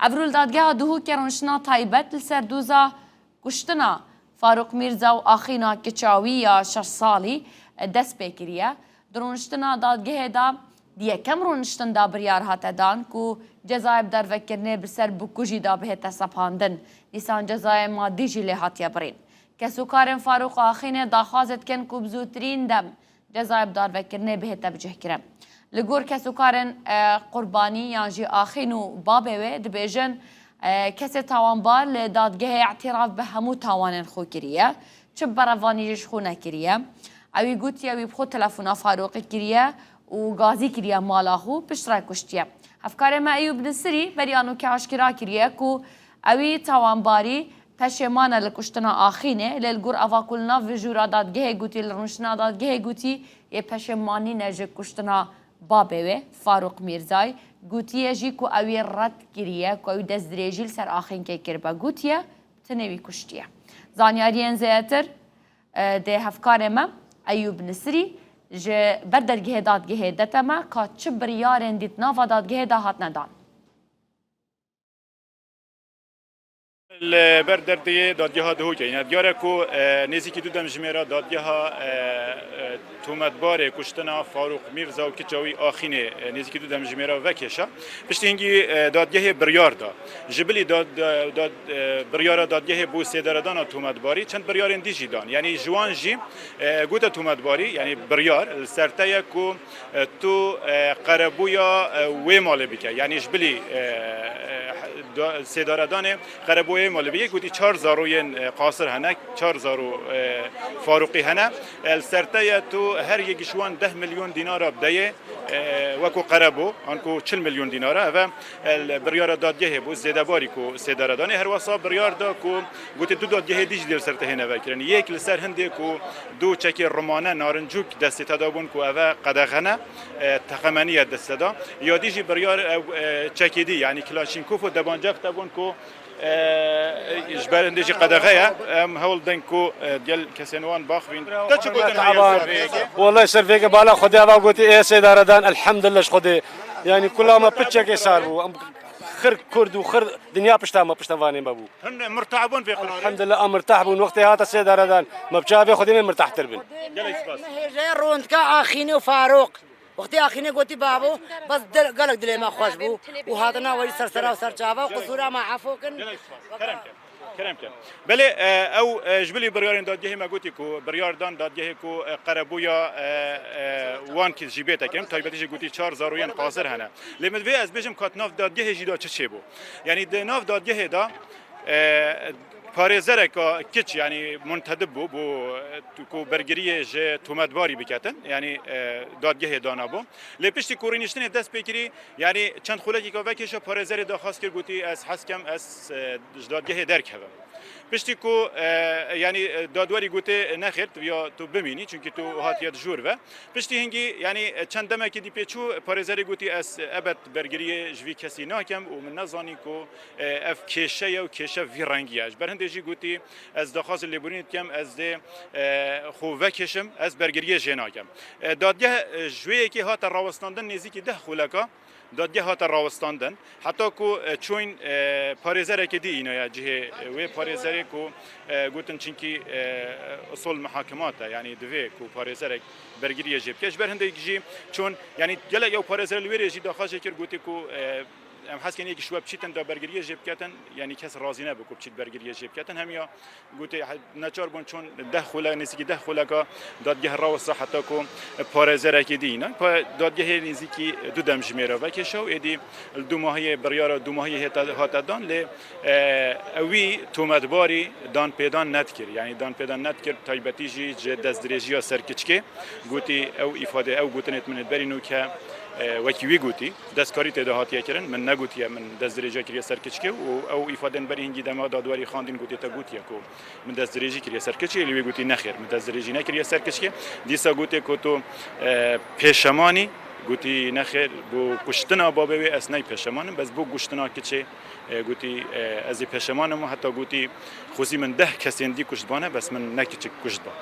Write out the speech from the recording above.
افرول دادگاه دوهو کرونشنا تایبت لسر دوزا کشتنا فاروق میرزا و آخینا کچاوی یا 6 سالی دست بکریه درونشتنا دادگاه دا دیه کم رونشتن دا بریار هاته دان کو جزای بدر وکرنه بسر بکوژی دا بهت سپاندن دیسان جزای مادی جی لحاتیا برین کسوکارن فاروق آخینه داخوازت کن کو بزوترین دم جزای بدر وکرنه بهت بجه کرم لگور کسوکارن قربانی یا جی آخینو بابه و دبیجن کسی تاوانبار لدادگاه اعتراف به همو تاوانن خو کریه چه براوانیش خو نکریه اوی گوتی اوی بخو تلفونا فاروقی کریه و گازی کریه مالاخو پشترای کشتیه افکار ما ایوب نصری بریانو که عشکرا کریه کو اوی تاوانباری پشمانه لکشتنا آخینه للگور اواکلنا و جورا دادگاه گوتی لرونشنا دادگاه گوتی یه پشمانی نجه کشتنا بابه فاروق میرزای گوتیه جی کو اوی رد کریه کو اوی دست دریجیل سر آخین که کربا گوتیه تنوی کشتیه زانیارین زیتر ده هفکار ما ایوب نصری جه بردرگه دادگه دتما که چه بریارن دیت ناوا دادگه دا هات ندان بردرگه دادگاه دهو که این دیاره کو نزدیکی دو دم جمیرا دادگاه تومتبار کشتنا فاروق میرزا و کچاوی آخینه نزدیکی دو دم جمیرا وکیشا پشتی هنگی دادگاه بریار دا جبلی بریار دادگاه بو سیدردان تومتباری چند بریارن دیجی دان یعنی جوان جی گوتا تومتباری یعنی بریار سرتایا کو تو قربویا و مال بکه یعنی جبلی سیدردان قربوی مولوی گویی 4000 قاصر هنک 4000 فاروقی هنه السرتایا تو هر یکیشون 10 میلیون دینار بدایه وکو قربو آنکو 40 میلیون دیناره و بریار دادگاه بود زیاده باری کو سیدردان هر واسه بریار دا کو گویی دو دادگاه دیج دل سرته هنه وکرن یک لسر هندی کو دو چکی رمانه نارنجوک دست تدابون کو و قدغنه تقمنی دست دا یا دیجی بریار چکیدی یعنی کلاشینکوف و دبانجاق تابون کو اجبارندجی قدغه ام هول دنکو ديال كسنوان باخوين تاچ والله سرفيك بالا خدي ابا قلت ايه سيداردان الحمد لله خدي يعني كل ما بتشك صار خر كرد وخر دنيا ما بشتواني بابو هن مرتاحون في قرار الحمد لله مرتاحون وقت هذا سيداردان ما بشافي خدي من مرتاح تربن هي روند كا اخيني وفاروق وقتی آخینه گویی بابو بس گلک دل ما خوش بو و هاتنا ولی سرسرا و سرچاوا و قصورا ما عفو کن كلام بله او جبلي بريارين دادگاه ما گوتی کو برياردان دادگاه کو قربویا وان کی جیبتا کم تایبتی گوتی 4000 ین قاصر هنه لمد وی از بجم کات ناف دادگاه جیدا چه بو یعنی د ناف دادگاه دا پارێزەرێک کچ یعنی منتدب بوو بۆ کو بەرگریە ژێ تومەتباری بکاتن یعنی دادگەهێ دانا بوو لێ پشتی کوڕینیشتنێ دەست پێکری یعنی چەند خولەکی کەکێشە پارێزەرێ داخواست کرد گوتی ئەس حەزکەم ئەس دادگەهێ دەرکەوە پشتی کو یعنی دادواری گوته نخرد یا تو ببینی چون که تو هاتیت جور و پشتی هنگی یعنی چند دمه که دی پیچو پارێزەری گوتی ئەس ئەبەت بەرگریە ژوی کەسی ناکەم و من نزانی کو ئەف کێشەیە و کێشە وی ڕەنگیەش بەرهەندێژی گوتی ئەس داخواست لێبورینت کەم ئەس دێ خۆ vekێشم ئەس بەرگریە ژێ ناکەم دادگه ژوەیەکی هاتە ڕاوەستاندن نێزیکی 10 خولەکە دادگه هات راوستاندن حتی کو چون پارێزەرێکی دی اینایا جهه و پارێزەرێ کو گوتن چونکی اصول محاکمات یعنی دوی کو پارێزەرێک بەرگریە جێ بکەش بەرهەندێک جی چون یعنی گەلێک ئەو پارێزەر لێرێژی داخواست کرد گوتی کو ام حس کنی که شواب چیتن دا برگریه جیب کردن یعنی کس راضی نبود که چیت برگریه جیب کردن همیا گوته نچار بون چون 10 خوله نزدیک 10 خوله که دادگاه راوس حتی کو پارێزەرێ کی دینا دادگاه نزدیکی دو دم جمیرا و که شو ادی دو ماهی بریار دو ماهی هات دان ل اوی تومتباری دان پیدان ندکر یعنی دان پیدان ندکر تایبتی جی دست درجی سرکچکه گوتی او ifade او گوتنت من برینو که وکی گوتی دستکاری تداهاتی کردن من نگوتیم من دست درجه کریه سرکچکه و او ifade بری هنگی دما دادواری خواندن گوتی تا گوتیه کو من دست درجه کریه سرکچی لیوی گوتی نخیر من دست درجه نکریه سرکچکه دیسا گوتی کو تو پیشمانی گوتی نخیر بو کشتنا بابه اس نی پیشمانم بس بو کشتنا کچه گوتی از پیشمانم حتی گوتی خوزی من 10 کسین دی کشت بانه بس من نکچ کشت با